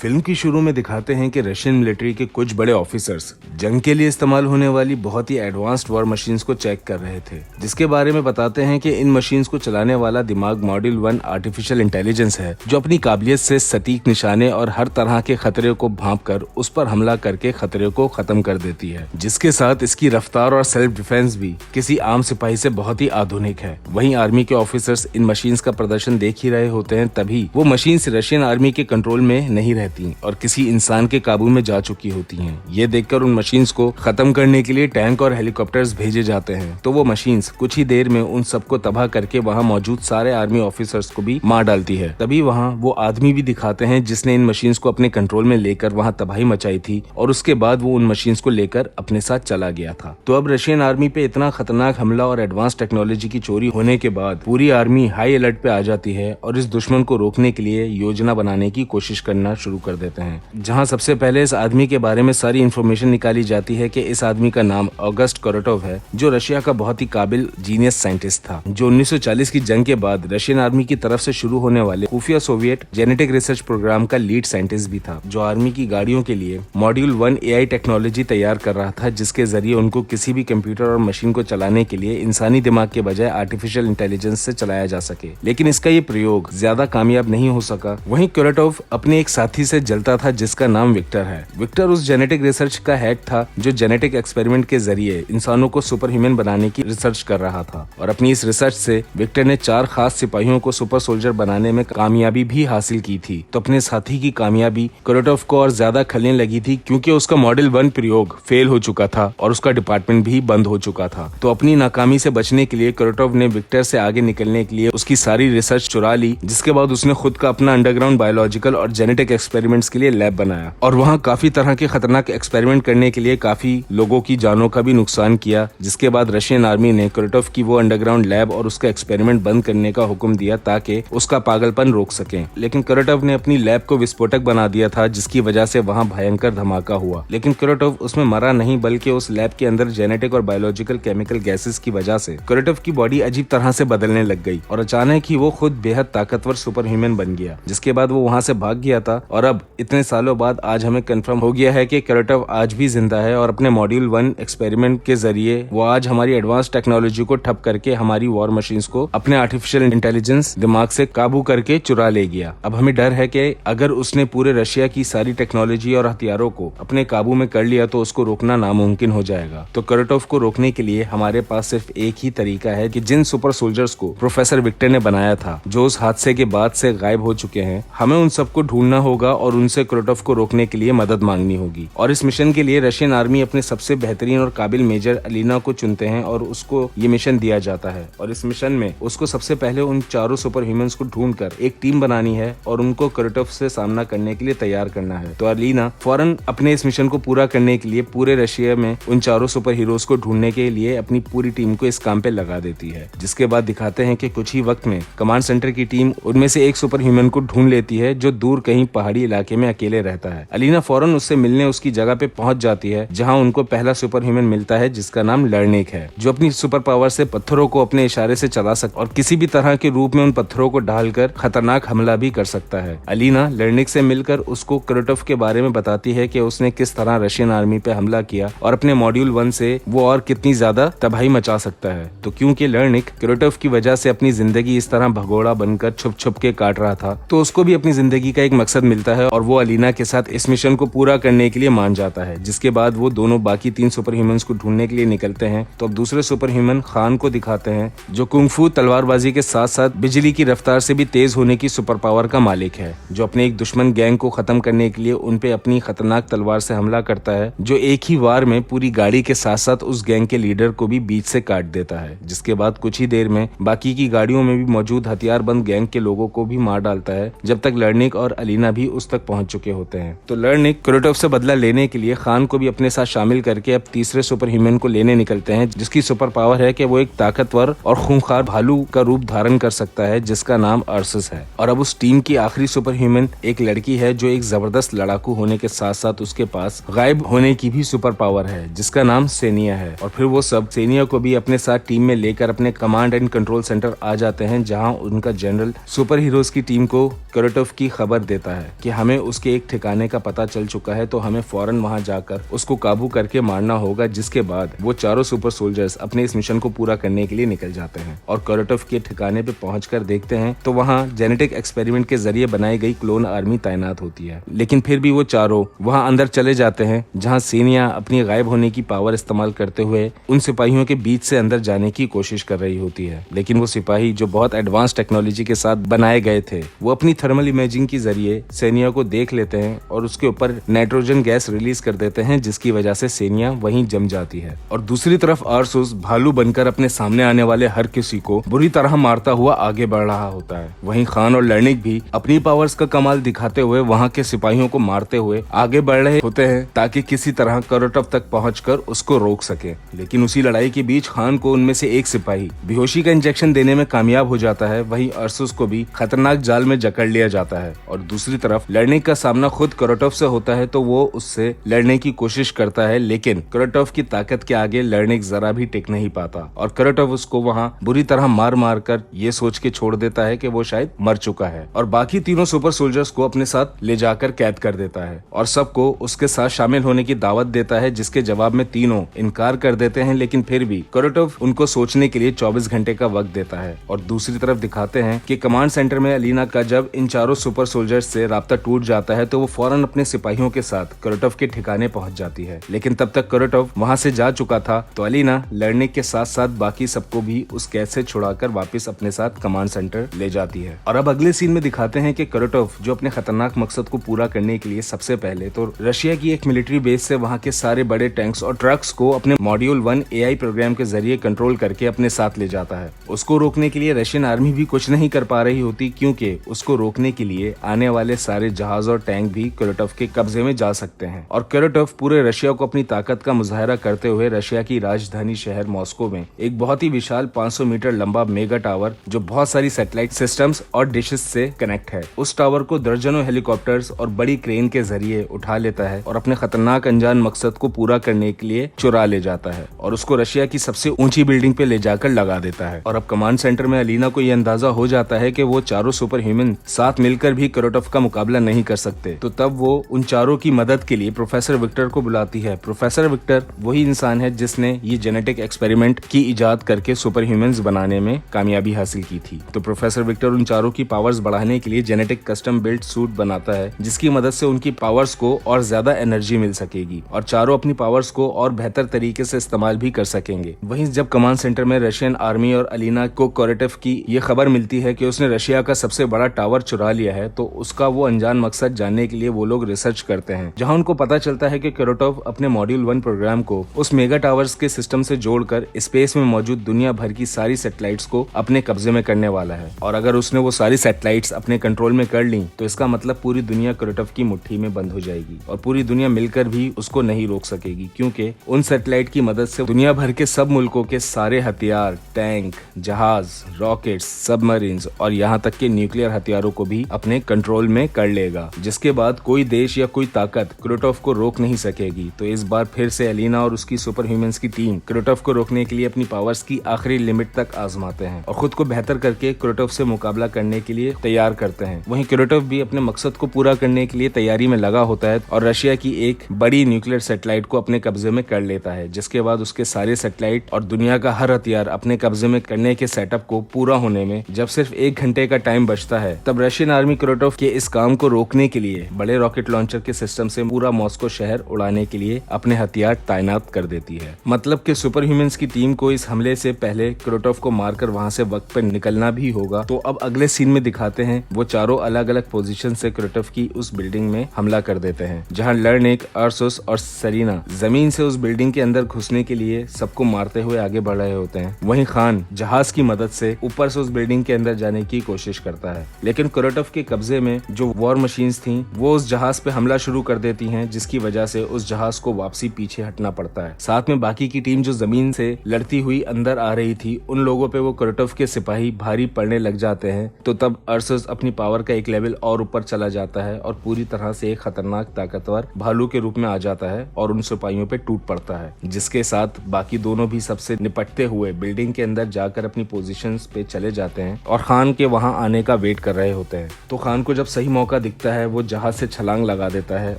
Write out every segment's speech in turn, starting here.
Film की शुरू में दिखाते हैं कि रशियन मिलिट्री के कुछ बड़े ऑफिसर्स जंग के लिए इस्तेमाल होने वाली बहुत ही एडवांस्ड वॉर मशीन्स को चेक कर रहे थे, जिसके बारे में बताते हैं कि इन मशीन्स को चलाने वाला दिमाग मॉड्यूल 1 आर्टिफिशियल इंटेलिजेंस है, जो अपनी काबिलियत से सटीक निशाने और हर तरह के खतरे को भांप कर उस पर हमला करके खतरे को खत्म कर देती है, जिसके साथ इसकी रफ्तार और सेल्फ डिफेंस भी किसी आम सिपाही से बहुत ही आधुनिक है। वहीं आर्मी के ऑफिसर्स इन मशीन्स का प्रदर्शन देख ही रहे होते हैं, तभी वो मशीन्स रशियन आर्मी के कंट्रोल में नहीं रहती और किसी इंसान के काबू में जा चुकी होती हैं। ये देखकर उन मशीन्स को खत्म करने के लिए टैंक और हेलीकॉप्टर्स भेजे जाते हैं, तो वो मशीन्स कुछ ही देर में उन सबको तबाह करके वहाँ मौजूद सारे आर्मी ऑफिसर्स को भी मार डालती है। तभी वहाँ वो आदमी भी दिखाते हैं जिसने इन मशीन्स को अपने कंट्रोल में लेकर वहाँ तबाही मचाई थी, और उसके बाद वो उन मशीन्स को लेकर अपने साथ चला गया था। तो अब रशियन आर्मी पे इतना खतरनाक हमला और एडवांस टेक्नोलॉजी की चोरी होने के बाद पूरी आर्मी हाई अलर्ट पे आ जाती है और इस दुश्मन को रोकने के लिए योजना बनाने की कोशिश करना शुरू कर देते हैं, जहां सबसे पहले इस आदमी के बारे में सारी इन्फॉर्मेशन निकाली जाती है कि इस आदमी का नाम ऑगस्ट कोरोटोव है, जो रशिया का बहुत ही काबिल जीनियस साइंटिस्ट था, जो 1940 की जंग के बाद रशियन आर्मी की तरफ से शुरू होने वाले खुफिया सोवियत जेनेटिक रिसर्च प्रोग्राम का लीड साइंटिस्ट भी था, जो आर्मी की गाड़ियों के लिए मॉड्यूल 1 AI टेक्नोलॉजी तैयार कर रहा था, जिसके जरिए उनको किसी भी कंप्यूटर और मशीन को चलाने के लिए इंसानी दिमाग के बजाय आर्टिफिशियल इंटेलिजेंस से चलाया जा सके। लेकिन इसका ये प्रयोग ज्यादा कामयाब नहीं हो सका। वहीं कोरोटोव अपने एक साथी से जलता था जिसका नाम विक्टर है। विक्टर उस जेनेटिक रिसर्च का हेड था जो जेनेटिक एक्सपेरिमेंट के जरिए इंसानों को सुपर ह्यूमन बनाने की रिसर्च कर रहा था, और अपनी इस रिसर्च से विक्टर ने 4 खास सिपाहियों को सुपर सोल्जर बनाने में कामयाबी भी हासिल की थी। तो अपने साथी की कामयाबी कोरोटोव को और ज्यादा खलने लगी थी, क्योंकि उसका मॉडल 1 प्रयोग फेल हो चुका था और उसका डिपार्टमेंट भी बंद हो चुका था। तो अपनी नाकामी से बचने के लिए कोरोटोव ने विक्टर से आगे निकलने के लिए उसकी सारी रिसर्च चुरा ली, जिसके बाद उसने खुद का अपना अंडरग्राउंड बायोलॉजिकल और जेनेटिक एक्सपेरिमेंट्स के लिए लैब बनाया, और वहाँ काफी तरह के खतरनाक एक्सपेरिमेंट करने के लिए काफी लोगों की जानों का भी नुकसान किया, जिसके बाद रशियन आर्मी ने कोरोटोव की वो अंडरग्राउंड लैब और उसका एक्सपेरिमेंट बंद करने का हुक्म दिया ताकि उसका पागलपन रोक सके। लेकिन कोरोटोव ने अपनी लैब को विस्फोटक बना दिया था, जिसकी वजह से वहाँ भयंकर धमाका हुआ। लेकिन कोरोटोव उसमें मरा नहीं, बल्कि उस लैब के अंदर जेनेटिक और बायोलॉजिकल केमिकल गैसेस की वजह से कोरोटोव की बॉडी अजीब तरह से बदलने लग गई, और अचानक ही वो खुद बेहद ताकतवर सुपर ह्यूमन बन गया, जिसके बाद वो वहाँ से भाग गया था। और अब इतने सालों बाद आज हमें कंफर्म हो गया है कि कोरोटोव आज भी जिंदा है, और अपने मॉड्यूल 1 एक्सपेरिमेंट के जरिए वो आज हमारी एडवांस टेक्नोलॉजी को ठप करके हमारी वॉर मशीन्स को अपने आर्टिफिशियल इंटेलिजेंस दिमाग से काबू करके चुरा ले गया। अब हमें डर है कि अगर उसने पूरे रशिया की सारी टेक्नोलॉजी और हथियारों को अपने काबू में कर लिया तो उसको रोकना नामुमकिन हो जाएगा। तो कोरोटोव को रोकने के लिए हमारे पास सिर्फ एक ही तरीका है कि जिन सुपर सोल्जर्स को प्रोफेसर विक्टर ने बनाया था, जो उस हादसे के बाद से गायब हो चुके हैं, हमें उन सबको ढूंढना होगा और उनसे कोरोटोव को रोकने के लिए मदद मांगनी होगी। और इस मिशन के लिए रशियन आर्मी अपने सबसे बेहतरीन और काबिल मेजर अलीना को चुनते हैं और उसको ये मिशन दिया जाता है। और इस मिशन में उसको सबसे पहले उन 4 सुपर ह्यूमंस को ढूंढकर एक टीम बनानी है और उनको कोरोटोव से सामना करने के लिए तैयार करना है। तो अलीना फौरन अपने इस मिशन को पूरा करने के लिए पूरे रशिया में उन 4 सुपर हीरोज को ढूंढने के लिए अपनी पूरी टीम को इस काम पे लगा देती है, जिसके बाद दिखाते हैं कि कुछ ही वक्त में कमांड सेंटर की टीम उनमें से एक सुपर ह्यूमन को ढूंढ लेती है, जो दूर कहीं पहाड़ी इलाके में अकेले रहता है। अलीना फौरन उससे मिलने उसकी जगह पे पहुंच जाती है, जहां उनको पहला सुपर ह्यूमन मिलता है, जिसका नाम लर्निक है, जो अपनी सुपर पावर से पत्थरों को अपने इशारे से चला सकता और किसी भी तरह के रूप में उन पत्थरों को ढालकर खतरनाक हमला भी कर सकता है। अलीना लर्निक से मिलकर उसको कोरोटोव के बारे में बताती है कि उसने किस तरह रशियन आर्मी पे हमला किया और अपने मॉड्यूल 1 से वो और कितनी ज्यादा तबाही मचा सकता है। तो क्योंकि लर्निक कोरोटोव की वजह से अपनी जिंदगी इस तरह भगोड़ा बनकर छुप छुप के काट रहा था, तो उसको भी अपनी जिंदगी का एक मकसद मिलता है और वो अलीना के साथ इस मिशन को पूरा करने के लिए मान जाता है। जिसके बाद वो दोनों बाकी 3 सुपर ह्यूमंस को ढूंढने के लिए निकलते हैं। तो अब दूसरे सुपर ह्यूमन खान को दिखाते हैं, जो कुंग-फू तलवारबाजी के साथ साथ बिजली की रफ्तार से भी तेज होने की सुपर पावर का मालिक है, जो अपने एक दुश्मन गैंग को खत्म करने के लिए उन पे अपनी खतरनाक तलवार से हमला करता है, जो एक ही वार में पूरी गाड़ी के साथ साथ उस गैंग के लीडर को भी बीच से काट देता है। जिसके बाद कुछ ही देर में बाकी की गाड़ियों में भी मौजूद हथियारबंद गैंग के लोगों को भी मार डालता है, जब तक लर्निक और अलीना भी उस तक पहुंच चुके होते हैं। तो लर्निक कुरोटोव से बदला लेने के लिए खान को भी अपने साथ शामिल करके अब तीसरे सुपर ह्यूमन को लेने निकलते हैं, जिसकी सुपर पावर है कि वो एक ताकतवर और खूंखार भालू का रूप धारण कर सकता है, जिसका नाम अर्सस है। और अब उस टीम की आखिरी सुपर ह्यूमन एक लड़की है जो एक जबरदस्त लड़ाकू होने के साथ साथ उसके पास गायब होने की भी सुपर पावर है, जिसका नाम सेनिया है। और फिर वो सब सेनिया को भी अपने साथ टीम में लेकर अपने कमांड एंड कंट्रोल सेंटर आ जाते हैं, जहां उनका जनरल सुपर हीरोज की टीम को कुरोटोव की खबर देता है कि हमें उसके एक ठिकाने का पता चल चुका है, तो हमें फौरन वहां जाकर उसको काबू करके मारना होगा। जिसके बाद वो चारों सुपर सोल्जर्स अपने इस मिशन को पूरा करने के लिए निकल जाते हैं और कुरोटोव के ठिकाने पे पहुंचकर देखते हैं तो वहां जेनेटिक एक्सपेरिमेंट के जरिए बनाई गई क्लोन आर्मी तैनात होती है। लेकिन फिर भी वो चारों वहां अंदर चले जाते हैं, जहां सेनिया अपनी गायब होने की पावर इस्तेमाल करते हुए उन सिपाहियों के बीच से अंदर जाने की कोशिश कर रही होती है। लेकिन वो सिपाही जो बहुत एडवांस टेक्नोलॉजी के साथ बनाए गए थे, वो अपनी थर्मल इमेजिंग के जरिए सेनिया को देख लेते हैं और उसके ऊपर नाइट्रोजन गैस रिलीज कर देते हैं, जिसकी वजह से सेनिया वहीं जम जाती है। और दूसरी तरफ अर्सस भालू बनकर अपने सामने आने वाले हर किसी को बुरी तरह मारता हुआ आगे बढ़ रहा होता है। वहीं खान और लर्निक भी अपनी पावर्स का कमाल दिखाते हुए वहां के सिपाहियों को मारते हुए आगे बढ़ रहे होते हैं, ताकि किसी तरह कुरोटोव तक पहुंचकर उसको रोक सके। लेकिन उसी लड़ाई के बीच खान को उनमें से एक सिपाही बेहोशी का इंजेक्शन देने में कामयाब हो जाता है। वहीं अर्सस को भी खतरनाक जाल में जकड़ लिया जाता है। और दूसरी तरफ लर्निक का सामना खुद कुरोटोव से होता है, तो वो उससे लड़ने की कोशिश करता है, लेकिन कुरोटोव की ताकत के आगे लर्निक जरा भी टिक नहीं पाता और कुरोटोव उसको वहां बुरी तरह मार मार कर ये सोच के छोड़ देता है कि वो शायद मर चुका है और बाकी तीनों सुपर सोल्जर्स को अपने साथ ले जाकर कैद कर देता है और सबको उसके साथ शामिल होने की दावत देता है, जिसके जवाब में तीनों इनकार कर देते हैं। लेकिन फिर भी कुरोटोव उनको सोचने के लिए 24 घंटे का वक्त देता है। और दूसरी तरफ दिखाते हैं कि कमांड सेंटर में अलीना का जब इन चारों सुपर सोल्जर्स से राब्ता टूट जाता है, तो वो फौरन अपने सिपाहियों के साथ कुरोटोव के ठिकाने पहुंच जाती है। लेकिन तब तक कुरोटोव वहां से जा चुका था, तो अलीना लर्निक के साथ साथ बाकी सबको भी उस कैद से छुड़ाकर वापस अपने साथ कमांड सेंटर ले जाती है। और अब अगले सीन में दिखाते हैं कि कुरोटोव जो अपने खतरनाक मकसद को पूरा करने के लिए सबसे पहले तो रशिया की एक मिलिट्री बेस से वहां के सारे बड़े टैंक्स और ट्रक्स को अपने मॉड्यूल 1 AI प्रोग्राम के जरिए कंट्रोल करके अपने साथ ले जाता है। उसको रोकने के लिए रशियन आर्मी भी कुछ नहीं कर पा रही होती, क्योंकि उसको रोकने के लिए आने वाले सारे जहाज और टैंक भी कुरोटोव के कब्जे में जा सकते हैं। और कुरोटोव पूरे रशिया को अपनी ताकत का मुजाहरा करते हुए रशिया की राजधानी शहर मॉस्को में एक बहुत ही विशाल 500 मीटर लंबा मेगा टावर, जो बहुत सारी सैटेलाइट सिस्टम्स और डिशेस से कनेक्ट है, उस टावर को दर्जनों हेलीकॉप्टर्स और बड़ी क्रेन के जरिए उठा लेता है और अपने खतरनाक अनजान मकसद को पूरा करने के लिए चुरा ले जाता है और उसको रशिया की सबसे ऊंची बिल्डिंग पे ले जाकर लगा देता है। और अब कमांड सेंटर में अलीना को ये अंदाजा हो जाता है कि वो चारों सुपर ह्यूमन साथ मिलकर भी कुरोटोव का मुकाबला नहीं कर सकते। तो तब वो उन चारों की मदद के लिए प्रोफेसर विक्टर को बुलाती है। प्रोफेसर विक्टर वही इंसान है जिसने ये जेनेटिक एक्सपेरिमेंट की इजाद करके सुपर ह्यूमंस बनाने में कामयाबी हासिल की थी। तो प्रोफेसर विक्टर उन चारों की पावर्स बढ़ाने के लिए जेनेटिक कस्टम बिल्ट सूट बनाता है, जिसकी मदद से उनकी पावर्स को और ज्यादा एनर्जी मिल सकेगी और चारों अपनी पावर्स को और बेहतर तरीके से इस्तेमाल भी कर सकेंगे। वहीं जब कमांड सेंटर में रशियन आर्मी और अलीना को कुरोटोव की ये खबर मिलती है कि उसने रशिया का सबसे बड़ा टावर चुरा लिया है, तो उसका वो अनजान मकसद जानने के लिए वो लोग रिसर्च करते हैं, जहां उनको पता चलता है कि कुरोटोव अपने मॉड्यूल 1 प्रोग्राम को उस मेगा टावर्स के सिस्टम से जोड़कर स्पेस में मौजूद दुनिया भर की सारी सैटेलाइट्स को अपने कब्जे में करने वाला है। और अगर उसने वो सारी सैटेलाइट्स अपने कंट्रोल में कर ली, तो इसका मतलब पूरी दुनिया कुरोटोव की मुट्ठी में बंद हो जाएगी और पूरी दुनिया मिलकर भी उसको नहीं रोक सकेगी, क्योंकि उन सैटेलाइट की मदद से दुनिया भर के सब मुल्कों के सारे हथियार, टैंक, जहाज, रॉकेट्स, सबमरीन्स और यहाँ तक के न्यूक्लियर हथियारों को भी अपने कंट्रोल में कर लेगा, जिसके बाद कोई देश या कोई ताकत कुरोटोव को रोक नहीं सकेगी। तो इस बार फिर से अलीना और उसकी सुपर ह्यूमंस की टीम कुरोटोव को रोकने के लिए अपनी पावर्स की आखिरी लिमिट तक आजमाते हैं और खुद को बेहतर करके कुरोटोव से मुकाबला करने के लिए तैयार करते हैं। वहीं कुरोटोव भी अपने मकसद को पूरा करने के लिए तैयारी में लगा होता है और रशिया की एक बड़ी न्यूक्लियर सैटेलाइट को अपने कब्जे में कर लेता है, जिसके बाद उसके सारे सैटेलाइट और दुनिया का हर हथियार अपने कब्जे में करने के सेटअप को पूरा होने में जब सिर्फ 1 घंटे का टाइम बचता है, तब रशियन आर्मी कुरोटोव के इस काम को रोकने के लिए बड़े रॉकेट लॉन्चर के सिस्टम से पूरा मॉस्को शहर उड़ाने के लिए अपने हथियार तैनात कर देती है। मतलब कि सुपर ह्यूमंस की टीम को इस हमले से पहले कुरोटोव को मारकर वहां से वक्त पर निकलना भी होगा। तो अब अगले सीन में दिखाते हैं वो चारों अलग अलग पोजीशन से कुरोटोव की उस बिल्डिंग में हमला कर देते हैं, जहां लर्निक, अर्सस और सेरिना जमीन से उस बिल्डिंग के अंदर घुसने के लिए सबको मारते हुए आगे बढ़ रहे होते हैं। वहीं खान जहाज की मदद से ऊपर से उस बिल्डिंग के अंदर जाने की कोशिश करता है, लेकिन कुरोटोव के कब्जे में जो वॉर मशीन्स थी वो उस जहाज पे हमला शुरू कर देती हैं, जिसकी वजह से उस जहाज को वापसी पीछे हटना पड़ता है। साथ में बाकी की टीम जो जमीन से लड़ती हुई अंदर आ रही थी, उन लोगों पे वो कुरोटोव के सिपाही भारी पड़ने लग जाते हैं। तो तब अर्सस अपनी पावर का एक लेवल और ऊपर चला जाता है और पूरी तरह से एक खतरनाक ताकतवर भालू के रूप में आ जाता है और उन सिपाहियों पे टूट पड़ता है, जिसके साथ बाकी दोनों भी सबसे निपटते हुए बिल्डिंग के अंदर जाकर अपनी पोजीशंस पे चले जाते हैं और खान के वहां आने का वेट कर रहे होते हैं। तो खान को जब सही मौका दिखता है वो जहाज से छलांग लगा देता है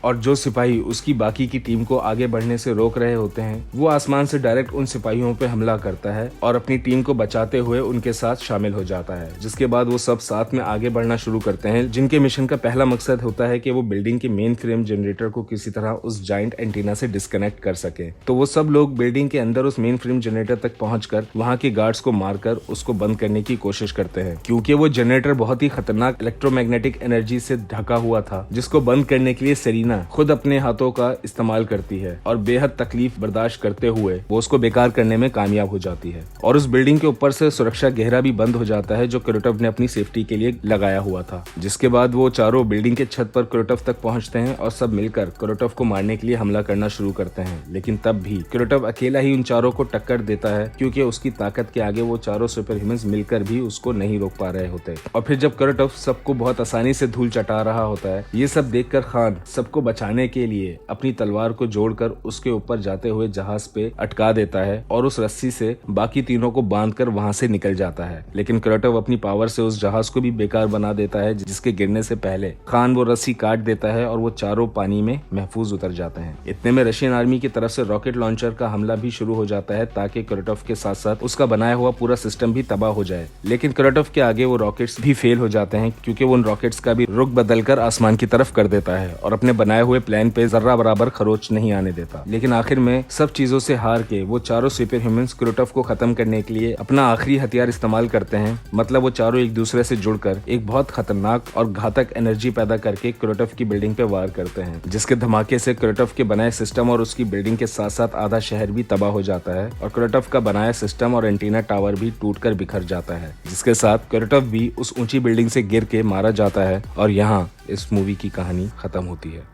और जो सिपाही उसकी बाकी की टीम को आगे बढ़ने से रोक रहे होते हैं वो आसमान से डायरेक्ट उन सिपाहियों पे हमला करता है और अपनी टीम को बचाते हुए उनके साथ शामिल हो जाता है। जिसके बाद वो सब साथ में आगे बढ़ना शुरू करते हैं, जिनके मिशन का पहला मकसद होता है कि वो बिल्डिंग के मेन फ्रेम जनरेटर को किसी तरह उस जाइंट एंटीना से डिस्कनेक्ट कर सके। तो वो सब लोग बिल्डिंग के अंदर उस मेन फ्रेम जनरेटर तक पहुंचकर वहां के गार्ड्स को मारकर उसको बंद करने की कोशिश करते हैं, क्योंकि वो जनरेटर बहुत ही खतरनाक इलेक्ट्रोमैग्नेटिक एनर्जी से ढका हुआ था, जिसको बंद करने के लिए सेरीना खुद अपने हाथों का इस्तेमाल करती है और बेहद तकलीफ बर्दाश्त करते हुए वो उसको बेकार करने में कामयाब हो जाती है। और उस बिल्डिंग के ऊपर से सुरक्षा घेरा भी बंद हो जाता है जो कुरोटोव ने अपनी सेफ्टी के लिए लगाया हुआ था। जिसके बाद वो चारों बिल्डिंग के छत पर कुरोटोव तक पहुंचते हैं और सब मिलकर कुरोटोव को मारने के लिए हमला करना शुरू करते हैं। लेकिन तब भी कुरोटोव अकेला ही उन चारों को टक्कर देता है, क्योंकि उसकी ताकत के आगे वो चारों सुपर ह्यूमंस मिलकर भी उसको नहीं रोक पा रहे होते। और फिर जब कुरोटोव सबको बहुत आसानी से धूल चटा रहा होता है, ये सब देखकर खान सबको बचाने के लिए अपनी तलवार को जोड़कर उसके ऊपर जाते हुए जहाज पे अटका देता है और उस रस्सी से बाकी तीनों को बांधकर वहां से निकल जाता है। लेकिन कुरोटोव अपनी पावर से उस जहाज को भी बेकार बना देता है, जिसके गिरने से पहले खान वो रस्सी काट देता है और वो चारों पानी में महफूज उतर जाते हैं। इतने में रशियन आर्मी की तरफ से रॉकेट लॉन्चर का हमला भी शुरू हो जाता है, ताकि कुरोटोव के साथ साथ उसका बनाया हुआ पूरा सिस्टम भी तबाह हो जाए। लेकिन कुरोटोव के आगे वो रॉकेट्स भी फेल हो जाते हैं, क्योंकि वो उन रॉकेट्स का भी रुख बदलकर आसमान की तरफ कर देता है और अपने बनाए हुए प्लान पे जर्रा बराबर खरोच नहीं आने देता। लेकिन आखिर में सब चीजों से हार के वो चारों सुपर ह्यूमंस कुरोटोव को खत्म करने के लिए अपना आखिरी हथियार इस्तेमाल करते हैं। मतलब वो चारों एक दूसरे से जुड़कर एक बहुत खतरनाक और घातक एनर्जी पैदा करके कुरोटोव की बिल्डिंग पे वार करते हैं, जिसके धमाके से कुरोटोव के बनाए सिस्टम और उसकी बिल्डिंग के साथ साथ आधा शहर भी तबाह हो जाता है और कुरोटोव का बनाया सिस्टम और एंटीना टावर भी टूटकर बिखर जाता है। जिसके साथ कुरोटोव भी उस ऊंची बिल्डिंग से गिर के मारा जाता है और यहाँ इस मूवी की कहानी खत्म होती है।